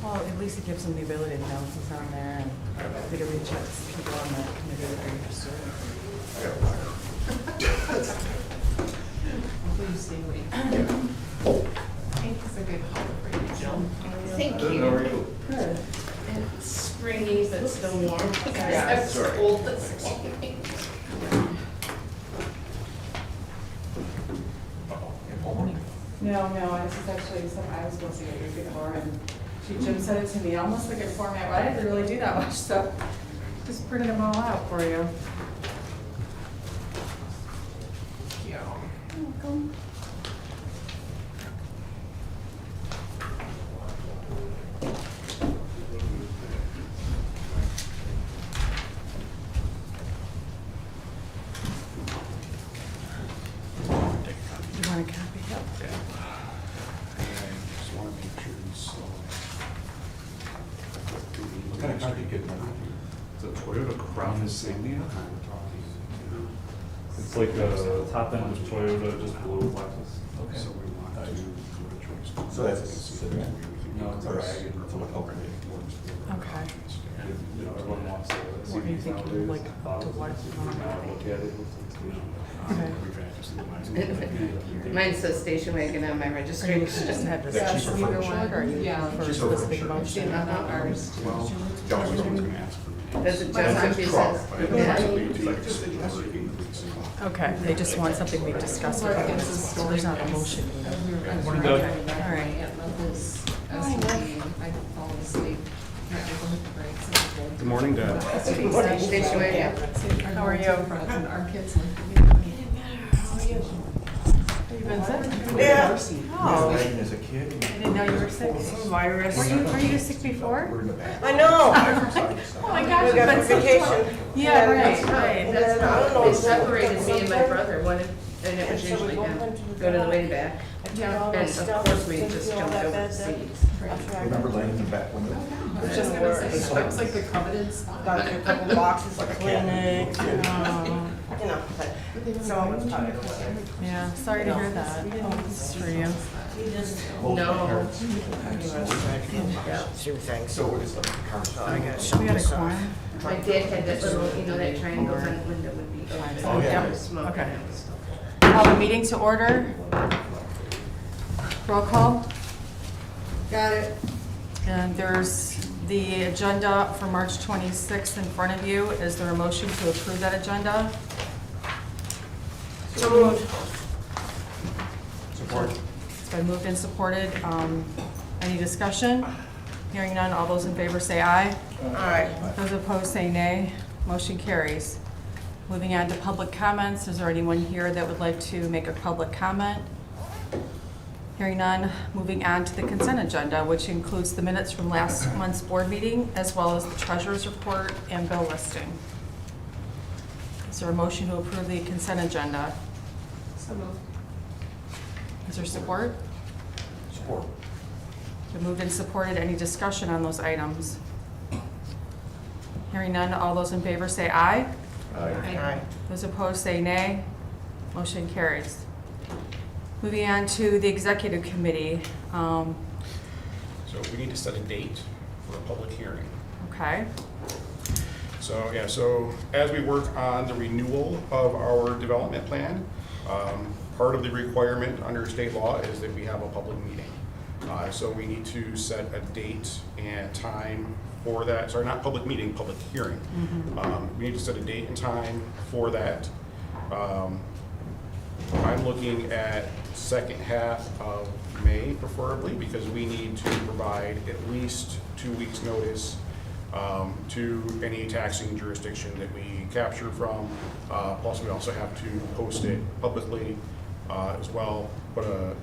Well, at least it gives them the ability to know who's on there, and they can reach out to people on the committee that are interested. Hopefully you stay away. Pink is a good color for you, Jill. Thank Good, you. how are you? Good. And it's springy, but it's still warm. Yeah. It's Sorry. cold this morning. No, this is actually something I was supposed to get you before, and Jim sent it to me, almost like a format, but I didn't really do that much, so just printed them all out for you. Yeah. Welcome. You want a copy? Yep. Just want to make sure he's what kind of car did you get? It's a Toyota Crown Insignia? It's like a top end of Toyota, just below glasses. Okay. So we want to go to choice. So that's a sedan? No, it's a wagon. It's a wagon. Okay. You know, everyone wants to see What are you these thinking, nowadays. like, to what? Now look at it, looks like station Okay. Mine says station wagon on my Are you registration. just have Is that cheaper discussion for either sure? one, or are you Yeah. for Cheaper for specific sure. motion? Ours. Well, John was always gonna ask for me. Does it Well, just it's actually Truck, says? but it Yeah. has to be like a city or increase. Okay, they just want something we discussed about, so there's not a motion. Morning, Doug. Okay, all right. I fall asleep. Good morning, Dad. Station wagon. How are you? And our kids like. Have you been sick? Yeah. Oh, I As a kid. didn't know you were sick. Virus. Were you sick before? We're in the back. I know. Oh my gosh, We you've got been for sick. vacation. Yeah, right, That's right. And then, I don't know. They separated me and my brother, and it was usually him, go to the way back. Yeah. And of course, we just jumped over the seats. Remember laying in the back window? I was just gonna say, it looks like the coveted spot. Got a couple boxes of clinics, Oh, you know, but some of it's probably whatever. yeah, sorry to hear that. It's for you. No. Few things. So what is the car? So I got We some had a this quorum. My dad had that little, you know, that triangle on the window would be open. Oh, yeah. There was smoke Okay. and stuff. Call the meeting to order. Roll call. Got it. And there's the agenda for March 26th in front of you. Is there a motion to approve that agenda? So moved. Support. It's been moved and supported. Any discussion? Hearing none, all those in favor say aye. All right. Those opposed say nay. Motion carries. Moving on to public comments. Is there anyone here that would like to make a public comment? Hearing none, moving on to the consent agenda, which includes the minutes from last month's board meeting, as well as the treasurer's report and bill listing. Is there a motion to approve the consent agenda? So moved. Is there support? Support. Been moved and supported. Any discussion on those items? Hearing none, all those in favor say aye. All right. Those opposed say nay. Motion carries. Moving on to the executive committee. So we need to set a date for a public hearing. Okay, So, yeah, so as we work on the renewal of our development plan, part of the requirement under state law is that we have a public meeting. So we need to set a date and time for that, sorry, not public meeting, public hearing. We need to set a date and time for that. I'm looking at second half of May preferably, because we need to provide at least 2 weeks' notice to any taxing jurisdiction that we capture from. Plus, we also have to post it publicly as well, put a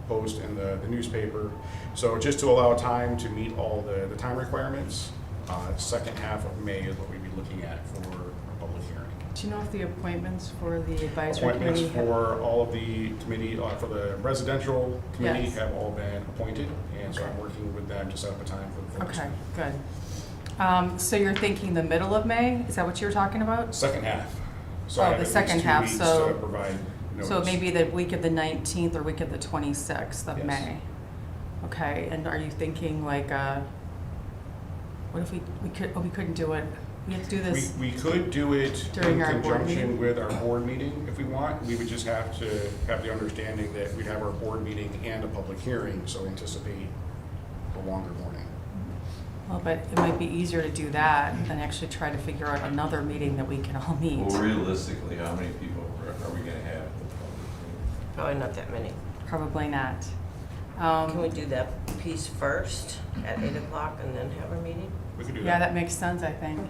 post in the newspaper. So just to allow time to meet all the time requirements, second half of May is what we'd be looking at for a public hearing. do you know if the appointments for the advisory Appointments committee have? for all of the committee, for the residential committee Yes. have all been appointed, and so I'm working with them to set up a time for the folks. Okay, good. So you're thinking the middle of May? Is that what you were talking about? Second half. So Oh, I have the at second least 2 half, weeks so- to provide notice. So maybe the week of the 19th or week of the 26th of Yes. May? Okay, and are you thinking like What if we couldn't do it? We have to do this. We could do it During in our board conjunction meeting? with our board meeting if we want. We would just have to have the understanding that we'd have our board meeting and a public hearing, so anticipate a longer morning. Well, but it might be easier to do that than actually try to figure out another meeting that we can all meet. Well, realistically, how many people are we gonna have? at the public Probably not that many. Probably not. Can we do that piece first at 8 o'clock and then have our meeting? We could do Yeah, that. that makes sense, I think.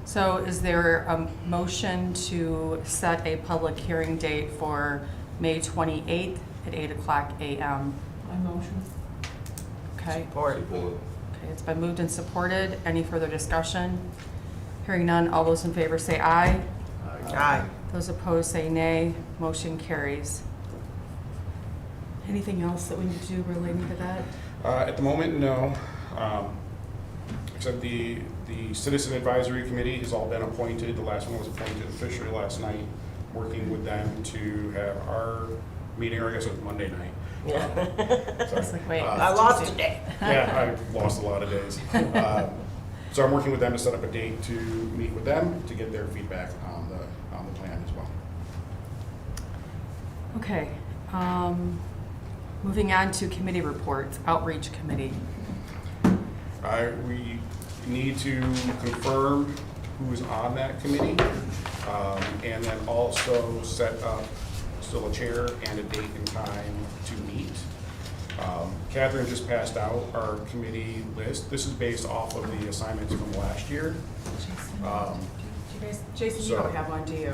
So is there a motion to set a public hearing date for May 28th at 8 o'clock a.m.? My motion. Okay. Support. meeting? People- Okay, it's been moved and supported. Any further discussion? Hearing none, all those in favor say aye. Aye. Those opposed say nay. Motion carries. Anything else that we need to do relating to that? At the moment, no. Except the Citizen Advisory Committee has all been appointed. The last one was appointed officially last night, working with them to have our meeting, or I guess it was Monday night. Yeah. It's like, wait. I lost a day. Yeah, I lost a lot of days. So I'm working with them to set up a date to meet with them to get their feedback on the plan as well. Okay. Moving on to committee reports, outreach committee. We need to confirm who's on that committee, and then also set up still a chair and a date and time to meet. Catherine just passed out our committee list. This is based off of the assignments from last year. Jason, you so- don't have one, do you?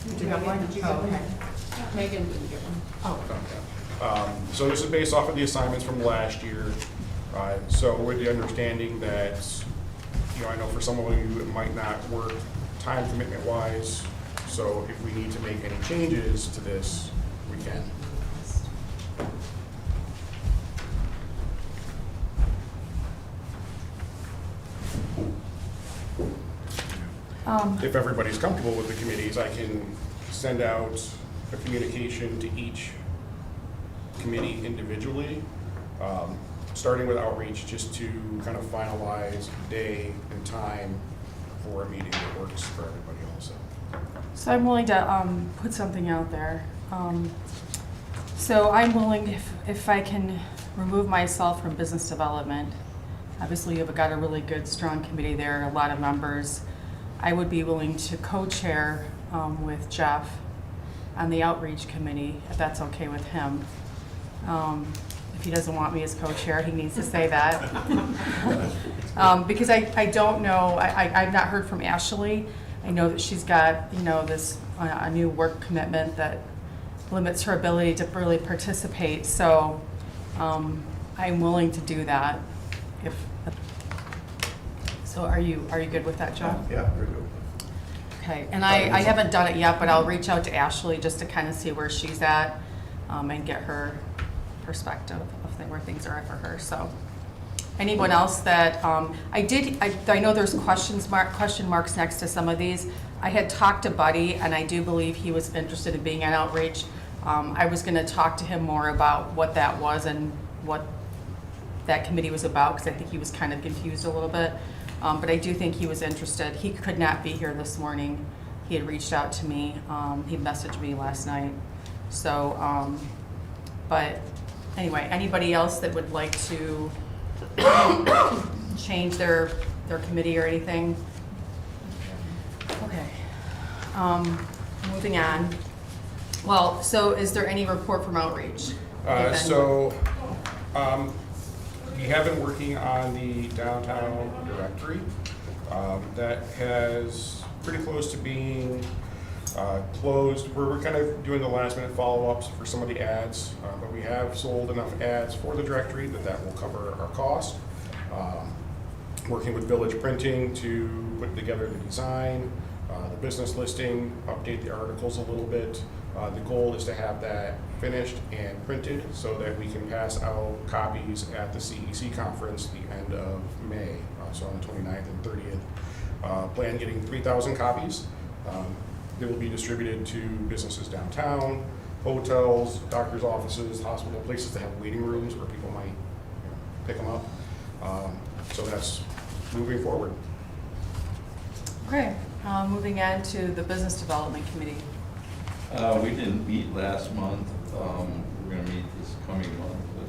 You do have one? Did you Oh, get one? okay. Megan didn't get one. Oh, So this is based off of the assignments from last year. So with the understanding that, I know for some of you, it might not work time commitment wise. So if we need to make any changes to this, we can. If everybody's comfortable with the committees, I can send out a communication to each committee individually, starting with outreach, just to kind of finalize day and time for a meeting that works for everybody also. So I'm willing to put something out there. So I'm willing, if I can remove myself from business development, obviously you've got a really good, strong committee there, a lot of members. I would be willing to co-chair with Jeff on the outreach committee, if that's okay with him. If he doesn't want me as co-chair, he needs to say that. Because I don't know, I've not heard from Ashley. I know that she's got, this, a new work commitment that limits her ability to really participate. So I'm willing to do that. So are you good with that, Jeff? Yeah, very good. Okay, and I haven't done it yet, but I'll reach out to Ashley just to kind of see where she's at and get her perspective of where things are at for her. So anyone else that, I know there's question marks next to some of these. I had talked to Buddy, and I do believe he was interested in being on outreach. I was going to talk to him more about what that was and what that committee was about, because I think he was kind of confused a little bit. But I do think he was interested. He could not be here this morning. He had reached out to me. He messaged me last night. So, but anyway, anybody else that would like to change their committee or anything? Okay. Moving on. Well, so is there any report from outreach? We have been working on the downtown directory. That has pretty close to being closed. We're kind of doing the last minute follow-ups for some of the ads, but we have sold enough ads for the directory that will cover our cost. Working with Village Printing to put together the design, the business listing, update the articles a little bit. The goal is to have that finished and printed so that we can pass out copies at the CEC conference the end of May, so on the 29th and 30th. Plan getting 3,000 copies. They will be distributed to businesses downtown, hotels, doctor's offices, hospital, places that have waiting rooms where people might pick them up. So that's moving forward. Okay, moving on to the Business Development Committee. We didn't meet last month. We're gonna meet this coming month, but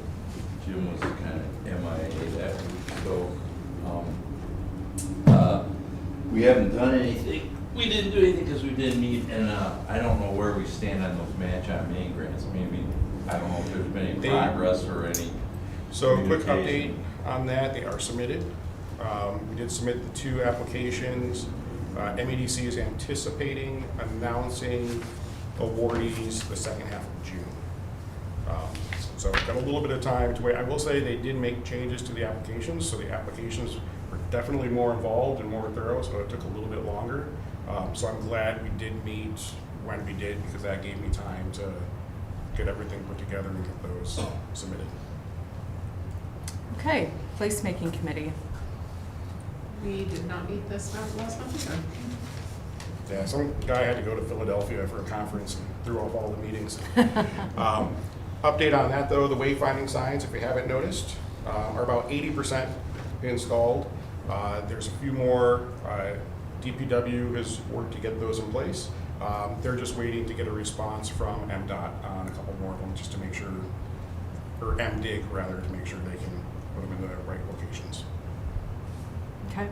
Jim was kind of MIA that week, so, we haven't done anything. We didn't do anything because we didn't meet, and, I don't know where we stand on those match on Main grants. Maybe, I don't know if there's been any progress or any. So quick update communication. on that, they are submitted. We did submit the 2 applications. MEDC is anticipating announcing awardees the second half of June. So got a little bit of time to wait. I will say they did make changes to the applications, so the applications were definitely more involved and more thorough, so it took a little bit longer. So I'm glad we did meet when we did, because that gave me time to get everything put together and get those submitted. Okay, Placemaking Committee. We did not meet this last month either. Yeah, some guy had to go to Philadelphia for a conference and threw off all the meetings. Update on that though, the wayfinding signs, if you haven't noticed, are about 80% installed. There's a few more, DPW has worked to get those in place. They're just waiting to get a response from MDOT on a couple more of them, just to make sure, or MDIG rather, to make sure they can put them in the right locations. Okay,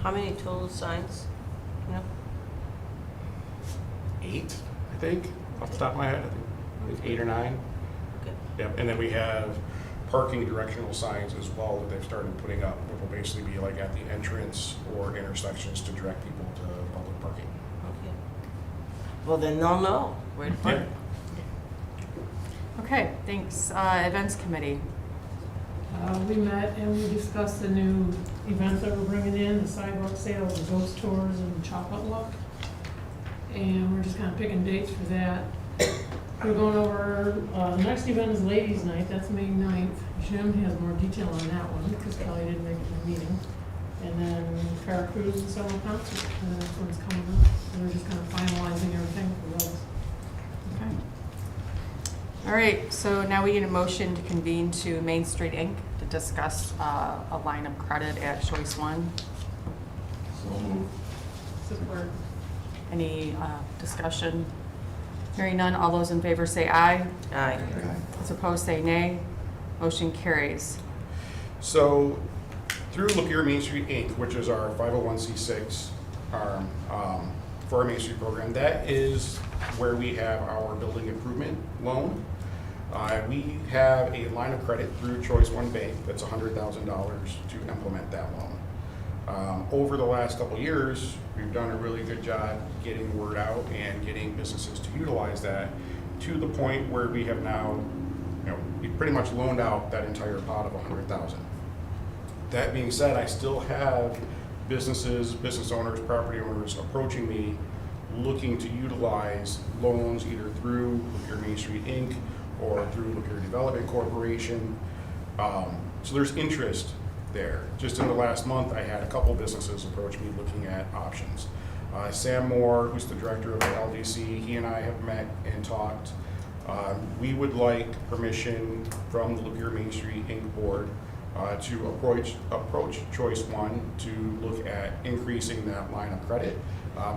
How many total signs? You know? 8, I think, off the top of my head, I think it's 8 or 9. Okay. Yep, and then we have parking directional signs as well that they've started putting up, which will basically be like at the entrance or intersections to direct people to public parking. Okay. Well, then they'll know where to park. okay, thanks. Events Committee. We met and we discussed the new events that we're bringing in, the sidewalk sales, the ghost tours, and chocolate luck. And we're just kind of picking dates for that. We're going over, the next event is Ladies' Night, that's May 9th. Jim has more detail on that one, because Kelly didn't make it to the meeting. And then Car Cruise and summer concert, and the next one's coming up. And we're just kind of finalizing everything for those. Okay. All right, so now we need a motion to convene to Main Street Inc. to discuss a line of credit at Choice One. So moved. Support. Any discussion? Hearing none, all those in favor say aye. Aye. Those opposed say nay. Motion carries. So through Lapeer Main Street Inc., which is our 501c6 arm for our Main Street program, that is where we have our building improvement loan. We have a line of credit through Choice One Bank that's $100,000 to implement that loan. Over the last couple of years, we've done a really good job getting word out and getting businesses to utilize that, to the point where we have now, we pretty much loaned out that entire pot of $100,000. That being said, I still have businesses, business owners, property owners approaching me looking to utilize loans either through Lapeer Main Street Inc. or through Lapeer Development Corporation. So there's interest there. Just in the last month, I had a couple businesses approach me looking at options. Sam Moore, who's the director of the LDC, he and I have met and talked. We would like permission from the Lapeer Main Street Inc. board to approach Choice One to look at increasing that line of credit,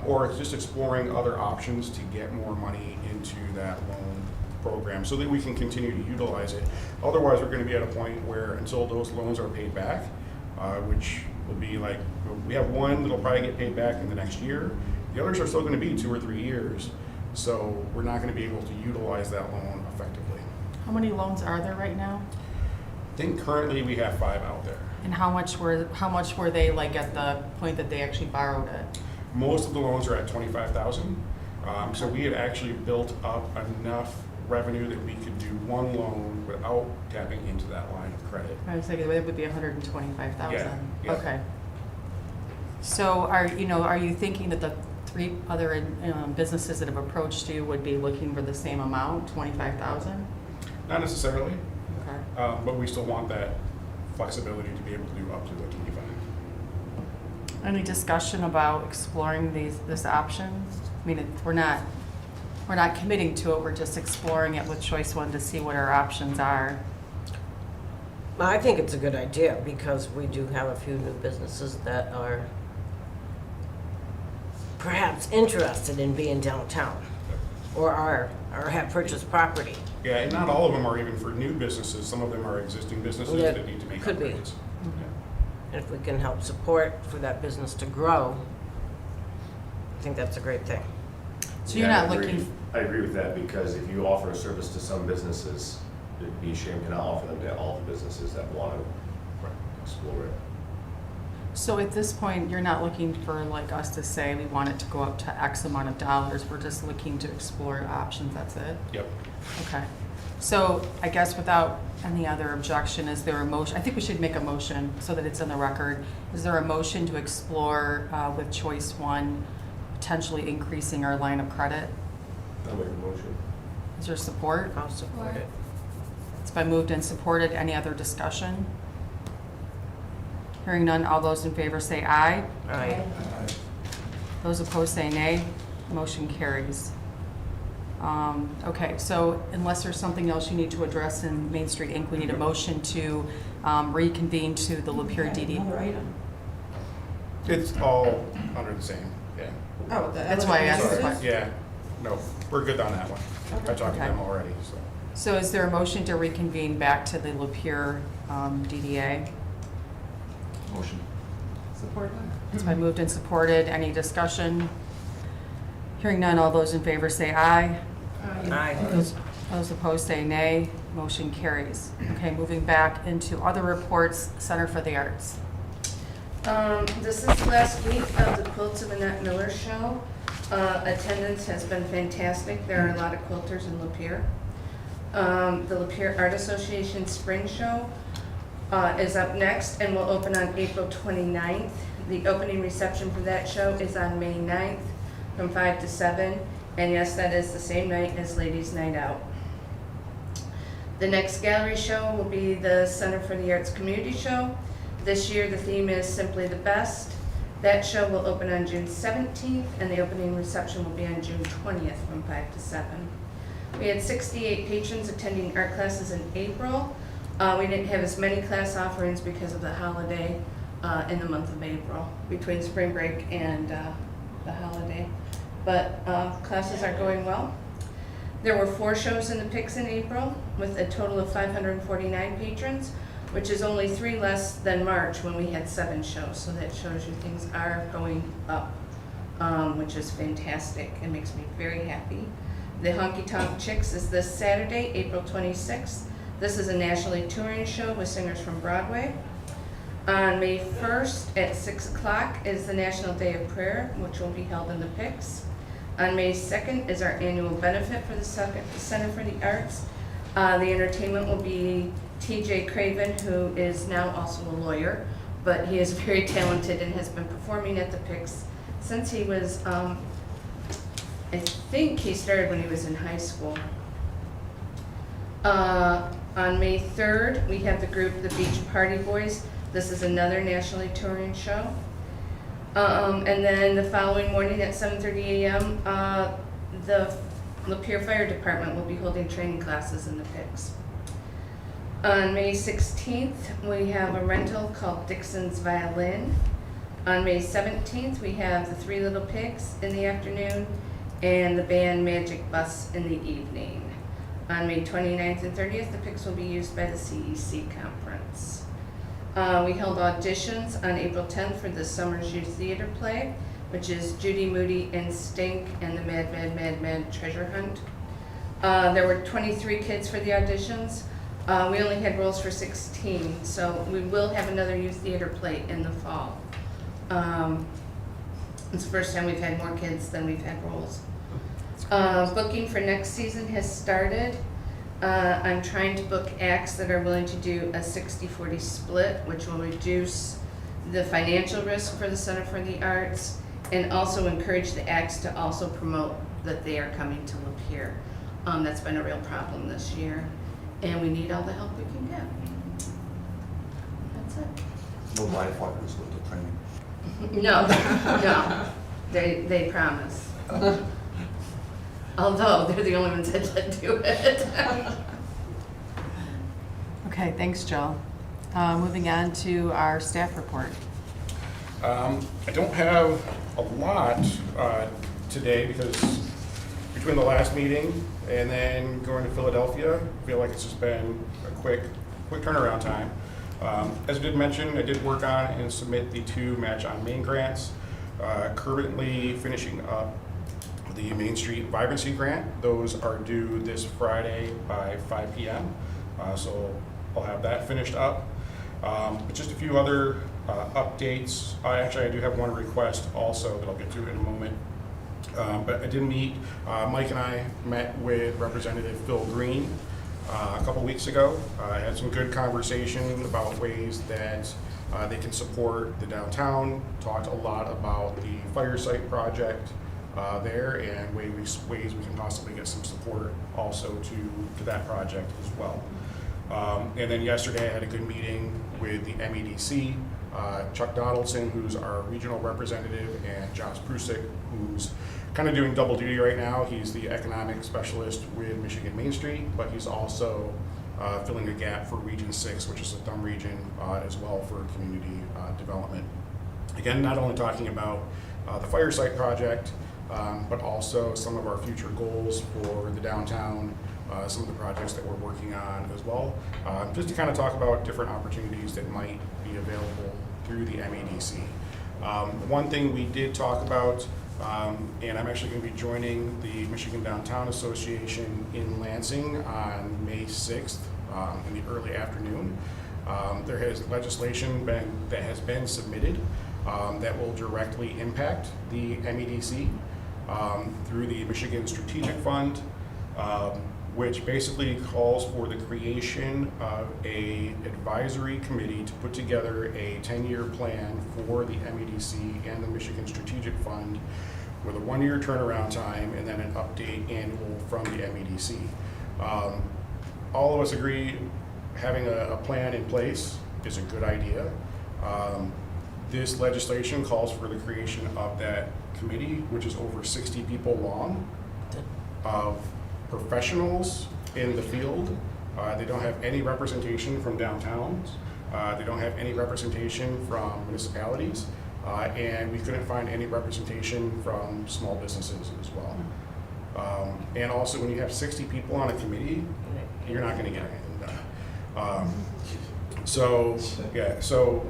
or just exploring other options to get more money into that loan program so that we can continue to utilize it. Otherwise, we're going to be at a point where until those loans are paid back, which will be like, we have one that'll probably get paid back in the next year. The others are still going to be 2 or 3 years. So we're not going to be able to utilize that loan effectively. How many loans are there right now? I think currently we have 5 out there. And how much were they like at the point that they actually borrowed it? Most of the loans are at $25,000. So we had actually built up enough revenue that we could do one loan without tapping into that line of credit. I was thinking it would be 125,000. Yeah. Okay. So are you thinking that the 3 other businesses that have approached you would be looking for the same amount, 25,000? Not necessarily, Okay. but we still want that flexibility to be able to do up to the 25. Any discussion about exploring this option? I mean, we're not committing to it. We're just exploring it with Choice One to see what our options are. I think it's a good idea because we do have a few new businesses that are perhaps interested in being downtown or have purchased property. Yeah, and not all of them are even for new businesses. Some of them are existing businesses Yeah, that need to make could be. upgrades. And if we can help support for that business to grow, I think that's a great thing. So you're Yeah, not I agree. looking, I agree with that, because if you offer a service to some businesses, it'd be a shame to not offer them to all the businesses that want to explore it. so at this point, you're not looking for like us to say we want it to go up to X amount of dollars. We're just looking to explore options, that's it? Yep. Okay. So I guess without any other objection, is there a motion? I think we should make a motion so that it's in the record. Is there a motion to explore with choice one, potentially increasing our line of credit? I'll make a motion. Is there support? I'll support it. It's been moved and supported. Any other discussion? Hearing none, all those in favor say aye. Aye. Those opposed say nay. Motion carries. Okay, so unless there's something else you need to address in Main Street Inc., we need a motion to reconvene to the Lapeer DD. It's all under the same, yeah. Oh, That's why I asked the Sorry. question. Yeah, no, we're good on that one. I talked to Okay. them already, so. So is there a motion to reconvene back to the Lapeer DDA? Motion. Support. It's been moved and supported. Any discussion? Hearing none, all those in favor say aye. Aye. Those opposed say nay. Motion carries. Okay, moving back into other reports, Center for the Arts. This is the last week of the Quilts of Annette Miller show. Attendance has been fantastic. There are a lot of quilters in Lapeer. The Lapeer Art Association Spring Show is up next and will open on April 29th. The opening reception for that show is on May 9th from 5 to 7. And yes, that is the same night as Ladies' Night Out. The next gallery show will be the Center for the Arts Community Show. This year, the theme is Simply the Best. That show will open on June 17th, and the opening reception will be on June 20th from 5 to 7. We had 68 patrons attending art classes in April. We didn't have as many class offerings because of the holiday in the month of April, between spring break and the holiday. But classes are going well. There were 4 shows in the Pix in April with a total of 549 patrons, which is only 3 less than March when we had 7 shows. So that shows you things are going up, which is fantastic. It makes me very happy. The Honky Tonk Chicks is this Saturday, April 26th. This is a nationally touring show with singers from Broadway. On May 1st at 6 o'clock is the National Day of Prayer, which will be held in the Pix. On May 2nd is our annual benefit for the Center for the Arts. The entertainment will be TJ Craven, who is now also a lawyer, but he is very talented and has been performing at the Pix since he was, I think he started when he was in high school. On May 3rd, we have the group The Beach Party Boys. This is another nationally touring show. And then the following morning at 7:30 a.m., the Lapeer Fire Department will be holding training classes in the Pix. On May 16th, we have a rental called Dixon's Violin. On May 17th, we have the Three Little Pigs in the afternoon and the band Magic Bus in the evening. On May 29th and 30th, the Pix will be used by the CEC conference. We held auditions on April 10th for the Summer's Youth Theater play, which is Judy Moody and Stink and the Mad, Mad, Mad, Mad Treasure Hunt. There were 23 kids for the auditions. We only had roles for 16, so we will have another youth theater play in the fall. It's the first time we've had more kids than we've had roles. Booking for next season has started. I'm trying to book acts that are willing to do a 60-40 split, which will reduce the financial risk for the Center for the Arts and also encourage the acts to also promote that they are coming to Lapeer. That's been a real problem this year, and we need all the help we can get. That's it. No live fighters with the training. No, no, they promise. Although they're the only ones that let do it. Okay, thanks, Jill. Moving on to our staff report. I don't have a lot today because between the last meeting and then going to Philadelphia, I feel like it's just been a quick turnaround time. As I did mention, I did work on and submit the 2 Match on Main grants. Currently finishing up the Main Street Vibrancy Grant. Those are due this Friday by 5 p.m. So I'll have that finished up. But just a few other updates. Actually, I do have one request also that I'll get to in a moment. But I did meet, Mike and I met with Representative Phil Green a couple weeks ago. I had some good conversation about ways that they can support the downtown. Talked a lot about the fire site project there and ways we can possibly get some support also to that project as well. And then yesterday I had a good meeting with the MEDC, Chuck Donaldson, who's our regional representative, and Josh Prusik, who's kind of doing double duty right now. He's the economic specialist with Michigan Main Street, but he's also filling a gap for Region 6, which is a thumb region as well for community development. Again, not only talking about the fire site project, but also some of our future goals for the downtown, some of the projects that we're working on as well, just to kind of talk about different opportunities that might be available through the MEDC. One thing we did talk about, and I'm actually going to be joining the Michigan Downtown Association in Lansing on May 6th in the early afternoon. There has legislation that has been submitted that will directly impact the MEDC through the Michigan Strategic Fund, which basically calls for the creation of a advisory committee to put together a 10-year plan for the MEDC and the Michigan Strategic Fund with a 1-year turnaround time and then an update annual from the MEDC. All of us agree having a plan in place is a good idea. This legislation calls for the creation of that committee, which is over 60 people long, of professionals in the field. They don't have any representation from downtowns. They don't have any representation from municipalities. And we couldn't find any representation from small businesses as well. And also, when you have 60 people on a committee, you're not going to get anything done. So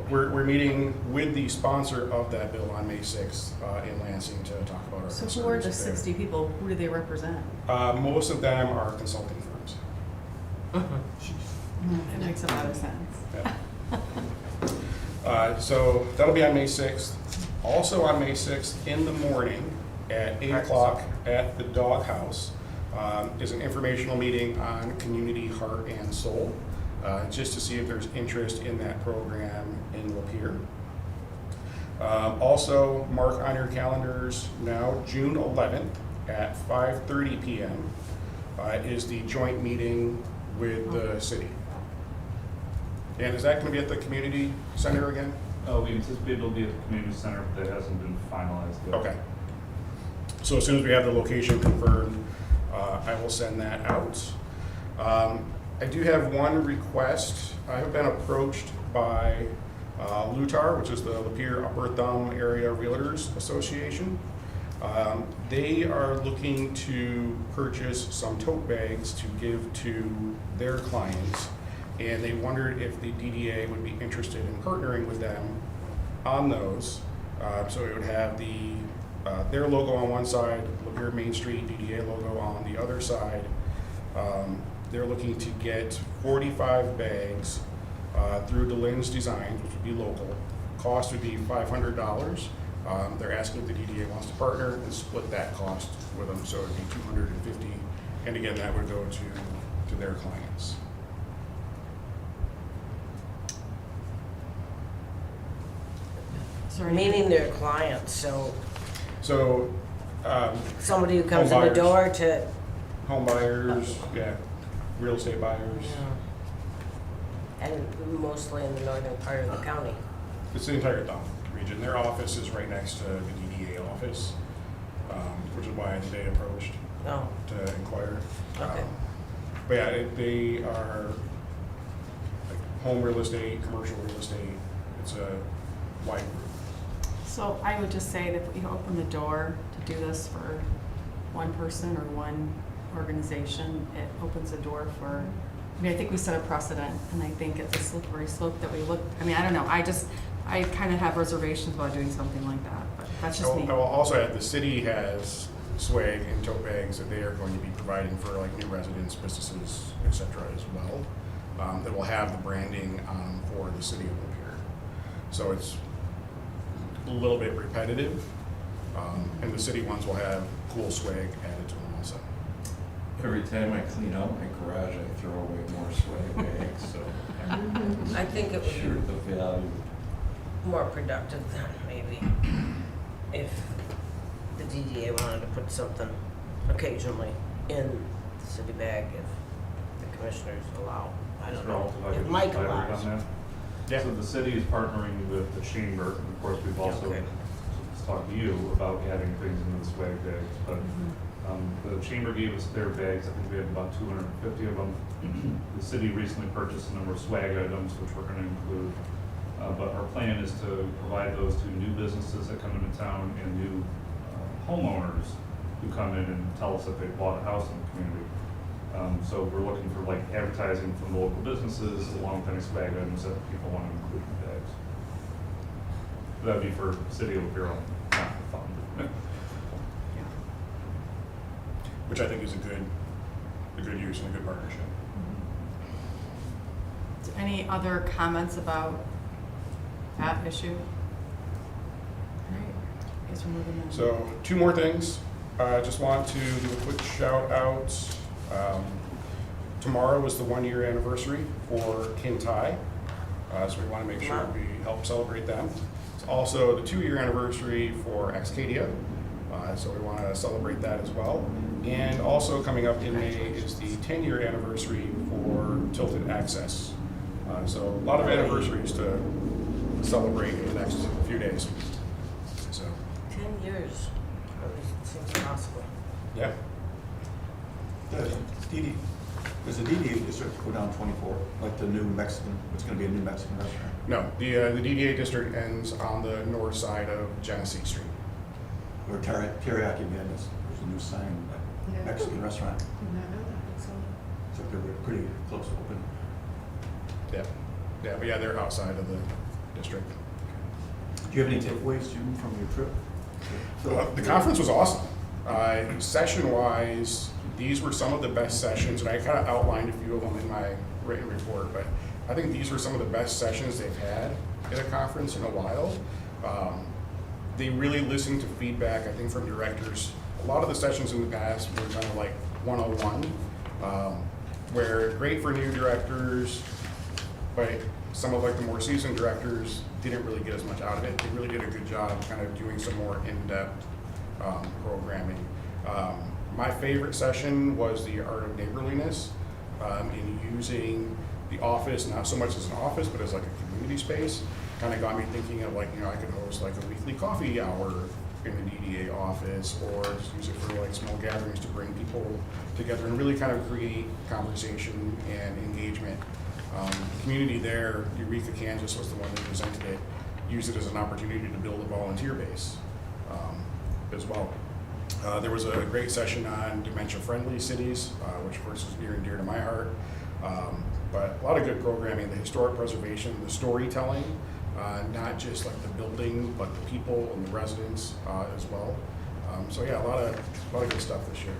we're meeting with the sponsor of that bill on May 6th in Lansing to talk about our So concerns who are the there. 60 people? Who do they represent? Most of them are consulting firms. That makes a lot of sense. Yeah. So that'll be on May 6th. Also on May 6th in the morning at 8 o'clock at the Doghouse is an informational meeting on Community Heart and Soul, just to see if there's interest in that program in Lapeer. Also, mark on your calendars now, June 11th at 5:30 p.m. Is the joint meeting with the city. And is that going to be at the community center again? We anticipate it'll be at the community center, but that hasn't been finalized yet. Okay. So as soon as we have the location confirmed, I will send that out. I do have one request. I have been approached by LUTAR, which is the Lapeer Upper Thumb Area Realtors Association. They are looking to purchase some tote bags to give to their clients, and they wondered if the DDA would be interested in partnering with them on those. So it would have their logo on one side, Lapeer Main Street DDA logo on the other side. They're looking to get 45 bags through DeLynne's Designs, which would be local. Cost would be $500. They're asking if the DDA wants to partner and split that cost with them, so it'd be $250. And again, that would go to their clients. Sorry. Meaning their clients, so So, somebody who comes in Home the buyers. door to, home buyers, yeah, real estate buyers. and mostly in the northern part of the county. It's the entire Thumb region. Their office is right next to the DDA office, which is why they approached Oh, to inquire. Okay. But yeah, they are like home real estate, commercial real estate. It's a wide group. So I would just say that if we open the door to do this for one person or one organization, it opens the door for, I mean, I think we set a precedent, and I think it's a slippery slope that we look, I mean, I don't know, I kind of have reservations about doing something like that, but that's just me. I will also add, the city has swag and tote bags that they are going to be providing for like new residents, businesses, et cetera, as well. That will have the branding for the city of Lapeer. So it's a little bit repetitive, and the city ones will have cool swag added to them also. Every time I clean out my garage, I throw away more swag bags, so I think it would sure be the value. more productive than maybe if the DDA wanted to put something occasionally in the city bag if the commissioners allow. I don't know, if Mike allows. Yeah. So the city is partnering with the chamber, and of course, we've also Okay. talked to you about adding things into the swag bags, but the chamber gave us their bags, I think we have about 250 of them. The city recently purchased a number of swag items, which we're gonna include. But our plan is to provide those to new businesses that come into town and new homeowners who come in and tell us that they bought a house in the community. So we're looking for like advertising from the local businesses along with any swag items that people want to include in the bags. That'd be for City of Lapeer, not for fun. Which I think is a good use and a good partnership. Any other comments about that issue? All right, I guess we're moving on. So 2 more things. I just want to do a quick shout out. Tomorrow is the 1-year anniversary for Kintai, so we want to make sure we help celebrate them. It's also the 2-year anniversary for Excadia, so we want to celebrate that as well. And also coming up in May is the 10-year anniversary for Tilted Access. So a lot of anniversaries to celebrate in the next few days. So 10 years, it seems possible. yeah. Does the DDA district go down 24, like the new Mexican, it's gonna be a new Mexican restaurant? No, the DDA district ends on the north side of Genesee Street. Or Teriyaki Madness, there's a new sign, Yeah. like Mexican restaurant, Did not know that, so. so they're pretty close to open. But yeah, they're outside of the district. Do you have any takeaways, Jim, from your trip? The conference was awesome. Session-wise, these were some of the best sessions, and I kind of outlined a few of them in my written report, but I think these were some of the best sessions they've had at a conference in a while. They really listened to feedback, I think, from directors. A lot of the sessions in the past were kind of like 101, where great for new directors, but some of like the more seasoned directors didn't really get as much out of it. They really did a good job kind of doing some more in-depth programming. My favorite session was the Art of Neighborliness, in using the office, not so much as an office, but as like a community space. Kind of got me thinking of like, I could host like a weekly coffee hour in the DDA office, or just use it for like small gatherings to bring people together and really kind of create conversation and engagement. The community there, Eureka, Kansas was the one that presented it, used it as an opportunity to build a volunteer base as well. There was a great session on dementia-friendly cities, which of course is near and dear to my heart. But a lot of good programming, the historic preservation, the storytelling, not just like the building, but the people and the residents as well. So yeah, a lot of good stuff this year.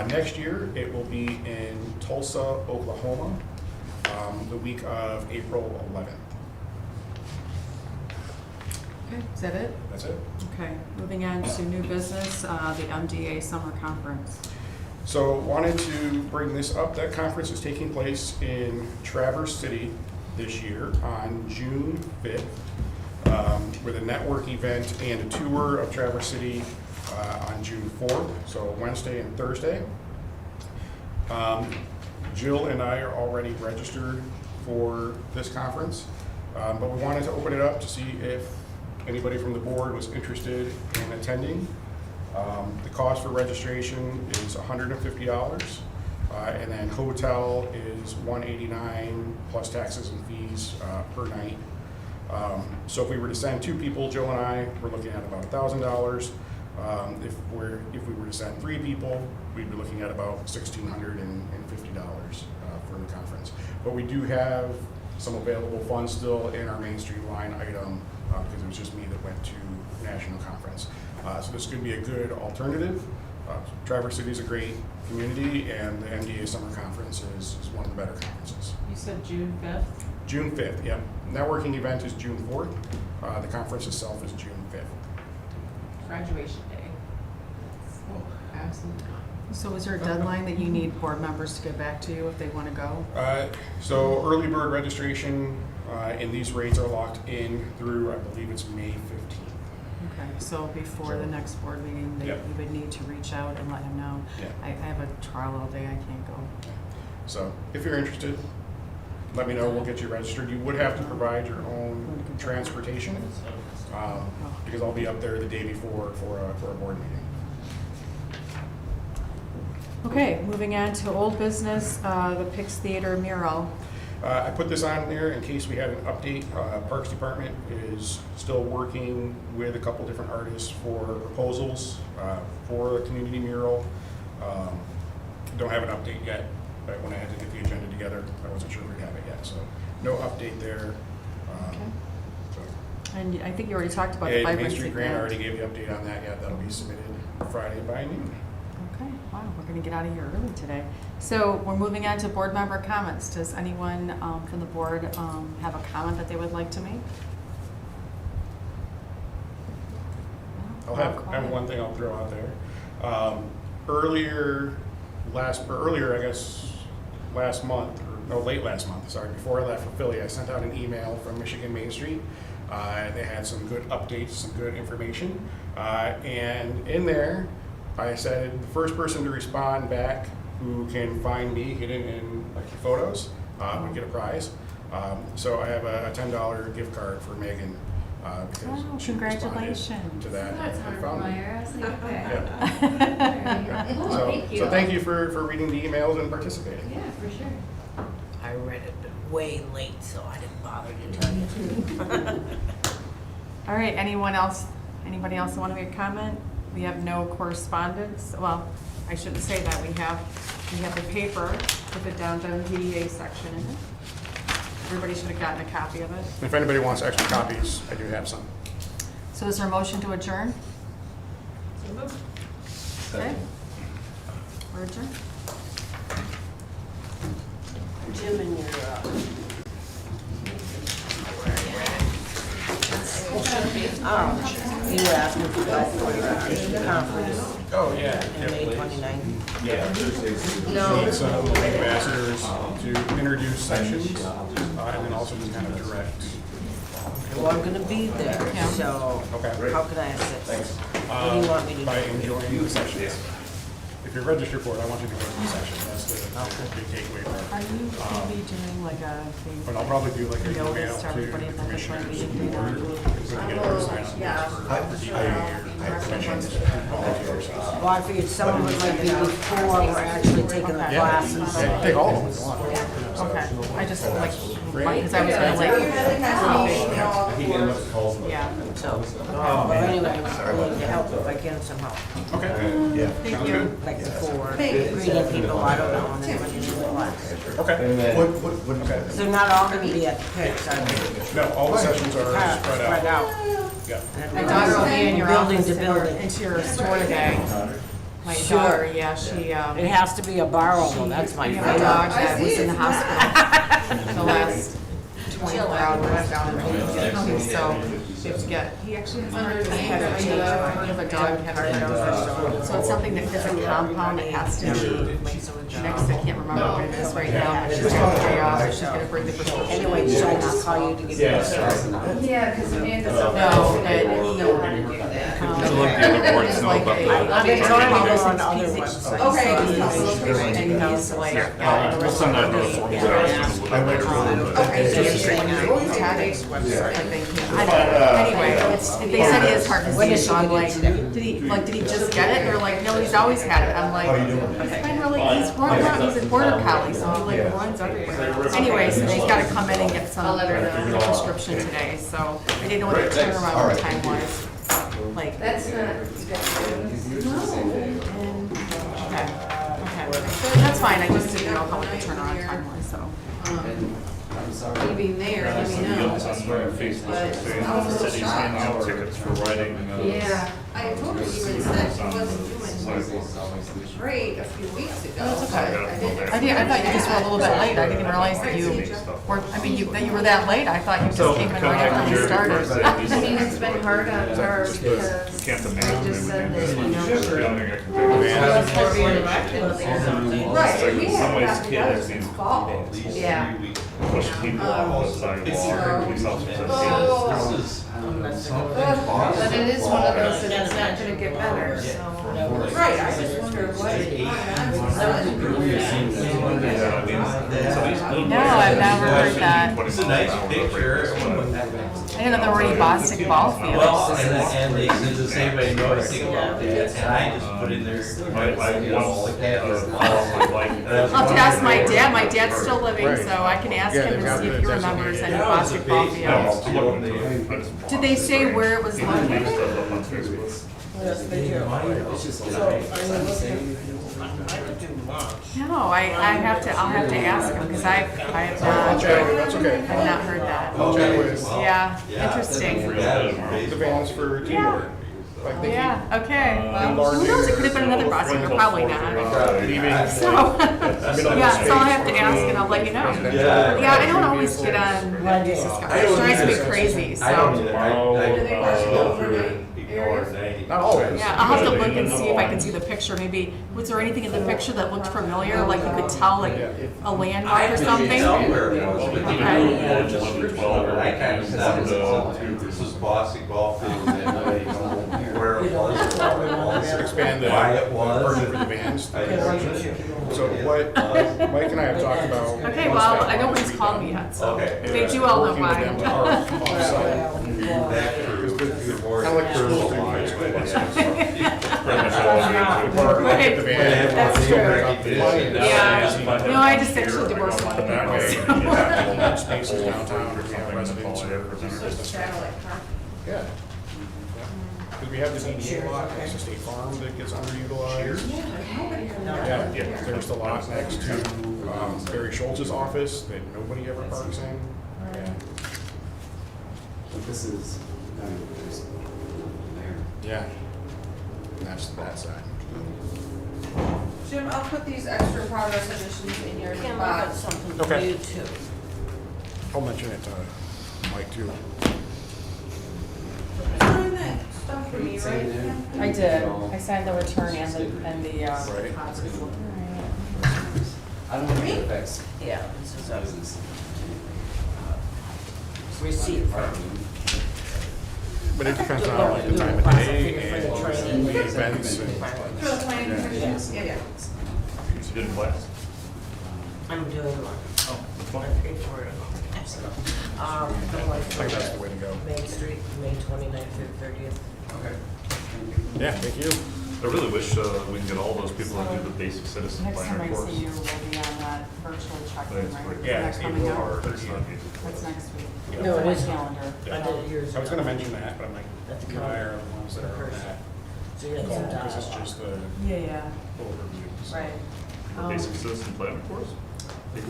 Next year, it will be in Tulsa, Oklahoma, the week of April 11th. Okay, is that it? That's it. Okay, moving on to new business, the MDA Summer Conference. So wanted to bring this up. That conference is taking place in Traverse City this year on June 5th, with a network event and a tour of Traverse City on June 4th, so Wednesday and Thursday. Jill and I are already registered for this conference, but we wanted to open it up to see if anybody from the board was interested in attending. The cost for registration is $150. And then hotel is $189 plus taxes and fees per night. So if we were to send 2 people, Joe and I, we're looking at about $1,000. If we were to send 3 people, we'd be looking at about $1,650 for the conference. But we do have some available funds still in our Main Street line item because it was just me that went to national conference. So this could be a good alternative. Traverse City is a great community, and the MDA Summer Conference is one of the better conferences. You said June 5th? June 5th, yep. Networking event is June 4th. The conference itself is June 5th. Graduation day. Absolutely not. So is there a deadline that you need board members to get back to you if they want to go? So early bird registration and these rates are locked in through, I believe it's May 15th. Okay, so before the next board meeting, Yep. you would need to reach out and let him know. Yeah. I have a trial all day, I can't go. So if you're interested, let me know, we'll get you registered. You would have to provide your own transportation because I'll be up there the day before for a board meeting. Okay, moving on to old business, the Pix Theater mural. I put this on there in case we had an update. Parks Department is still working with a couple different artists for proposals for a community mural. Don't have an update yet, but when I had to get the agenda together, I wasn't sure we'd have it yet, so no update there. So- And I think you already talked about the And Main vibrancy Street Grant, I grant. already gave the update on that, yeah, that'll be submitted Friday by noon. Okay, wow, we're gonna get out of here early today. So we're moving on to board member comments. Does anyone from the board have a comment that they would like to make? I have one thing I'll throw out there. Earlier, I guess, last month, or no, late last month, sorry, before I left for Philly, I sent out an email from Michigan Main Street. They had some good updates, some good information. And in there, I said the first person to respond back who can find me hidden in like the photos would get a prize. So I have a $10 gift card for Megan because Oh, she responded congratulations. to that. That's and found me. hardwire. I was like, okay. Yeah. Well, So, thank you. so thank you for reading the emails and participating. Yeah, for sure. I read it way late, so I didn't bother to tell you. All right, anyone else, anybody else want to make a comment? We have no correspondence. Well, I shouldn't say that. We have the paper with the downtown PDA section in it. Everybody should have gotten a copy of it. If anybody wants extra copies, I do have some. So is there a motion to adjourn? So moved. Okay. We're adjourned. Jim and your, you asked me to go for the conference Oh, yeah. in May 29th. Yeah. No. Need some ambassadors to introduce sessions and then also just kind of direct. Well, I'm gonna be there, Yeah. so Okay. how can I assist? What do you want me to do? By enjoying the sessions. If you're registered for it, I want you to go to the session. That's the big takeaway Are part. you going to be doing like a thing? But I'll probably do like a email Notice to to everybody the that the joint commissioners meeting or date. put together a sign up for commissions, volunteers. Well, I figured some of it might be before we're actually taking the Okay. classes. Yeah, take all of them if you want. Okay, I just like, because I was gonna like, yeah. So, but anyway, I'm willing to help if I can somehow. Okay. Thank you. Like before, greeting people, I don't know, and then when you do the class. Okay. Okay. So they're not all gonna be at the Pix, are they? No, all the sessions are Kind of spread out. Yeah. My daughter will be in your Building office, to building. into your store today. My Sure. daughter, yeah, she, It has to be a borrow, though, that's my we have a favorite. dog that was in the hospital the last 24 hours down in Maine. So we have to get, he actually has a head of a dog head. So it's something that is a compound that has to be next, I can't remember what it is right now, but she's on the day off, so she's gonna bring the prescription. Anyway, should I just call you to give you a start? Yeah, because Amanda's No, and you know how to do that. To let the other boards know about the. I've been trying to go on other websites. Okay. And he's like, We'll send out the forms out. Okay, so you're saying Tad's website, I think. Anyway, they said he has heart When disease, is so she I'm gonna like, do that? did he just get it? They're like, no, he's always had it. I'm like, it's been really, he's running around, he's a border collie, so he like runs everywhere. Anyway, so he's gotta come in and get some I'll let her know. prescription today, so I didn't know what the turnaround time was. Like, That's not. okay, okay. That's fine, I just didn't know how what the turnaround time was, so. Leaving there, let me know. It's on Facebook saying the city's handing out tickets for riding. Yeah, I told her even said she wasn't doing great a few weeks ago. That's okay. I didn't. I thought you just were a little bit late, I didn't realize that you were, I mean, that you were that late, I thought you just came in right after we started. I mean, it's been hard on her because Can't I imagine. just said that, you The know. only thing I can think of is Right, like we in some haven't ways gotten kids done need since fall. Yeah. push people off the sidewalk, police officers have kids. But it is one of those that it's not gonna get better, so. Right, I just wonder what. No, I've never heard that. It's a nice picture. I didn't know there were any Bostic ball fields. Well, and they said the same way, no, I think about that, and I just put in there. I'll have to ask my dad, my dad's still living, so I can ask him and see if he remembers any Bostic ball fields. Did they say where it was located? Yes, they do. So, I mean, I could do lunch. No, I'll have to ask him, because I have I'll chat with you, that's okay. I've not heard that. I'll chat with Yeah, interesting. the vans for teamwork. Like they Yeah, okay. Well, Large who knows, it could have been another Bostic, but probably not. keep leaving. So, yeah, so I'll have to ask and I'll let you know. Yeah, I don't always get on this discussion. It drives me crazy, so. Not always. Yeah, I'll have to look and see if I can see the picture. Maybe, was there anything in the picture that looked familiar, like you could tell, like a landmark or something? I kind of said this was Bossy Golf Field, and where it was, Expand the why it was. burden for the vans. So what Mike and I have talked about. Okay, well, I nobody's called me yet, so Okay. they do all know Working with them why. off-site. Kind of like personal Right, the van. that's true. Yeah. Yeah, no, I just actually divorced one of the That way, you people, so. have more spaces downtown, we have residents. Yeah. Because we have this EDA lot next to State Farm that gets underutilized. Yeah, there's the lot next to Barry Schultz's office that nobody ever parks in. Yeah. This is. Yeah. And that's that side. Jim, I'll put these extra progress additions in your Can look at box. something Okay. for you too. I'll mention it to Mike too. Sign that stuff for me, right? I did. I signed the return and the Right. deposit. I don't think it affects Yeah, this is a business. receipt from. But it depends on like, the time of day and the events and. For the planning commission, yeah. You did class? I'm doing one. Oh, which one? I paid for it. I think that's the way to go. Main Street, May 29th through 30th. Okay. Yeah, thank you. I really wish we could get all those people to do the basic citizen Next time planner I course. see you, we'll be on that virtual check-in, But it's right? like- Is Yeah, that it's coming April up? or But it's not easy. That's next week. No, It's on it my is. calendar. I did it years ago. I was gonna mention that, but I'm like, That's you and I are the ones that are on that So you got call, some because it's dialogue. just the Yeah, yeah, overview. so. right. The basic citizen planner course? They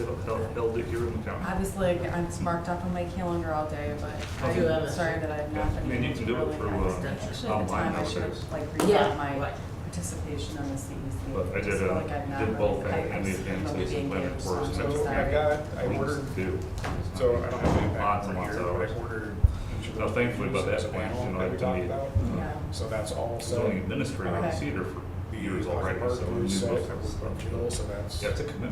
held it here in the county. Obviously, it's marked up on my calendar all day, but Do you have I'm it? sorry that I've not Yeah, I been mean, you able can to do it really through, actually, at the online time, I should nowadays. have like Yeah, redone my right. participation on the CEC. But I did, feel like I've not did both really- and the I advanced really citizen being planner engaged, course. so I'm and sorry. I we ordered, used to do. so I don't have any back Lots and over lots here, of but I hours. ordered each of Now, those thankfully, by that as a point, panel you know, that I we can talked be about. Yeah. So that's all set. zoning administrator on the Okay. Cedar for The years electric already, park so we is knew set, both I of worked on those. Jill, so that's. Yeah, it's a commitment.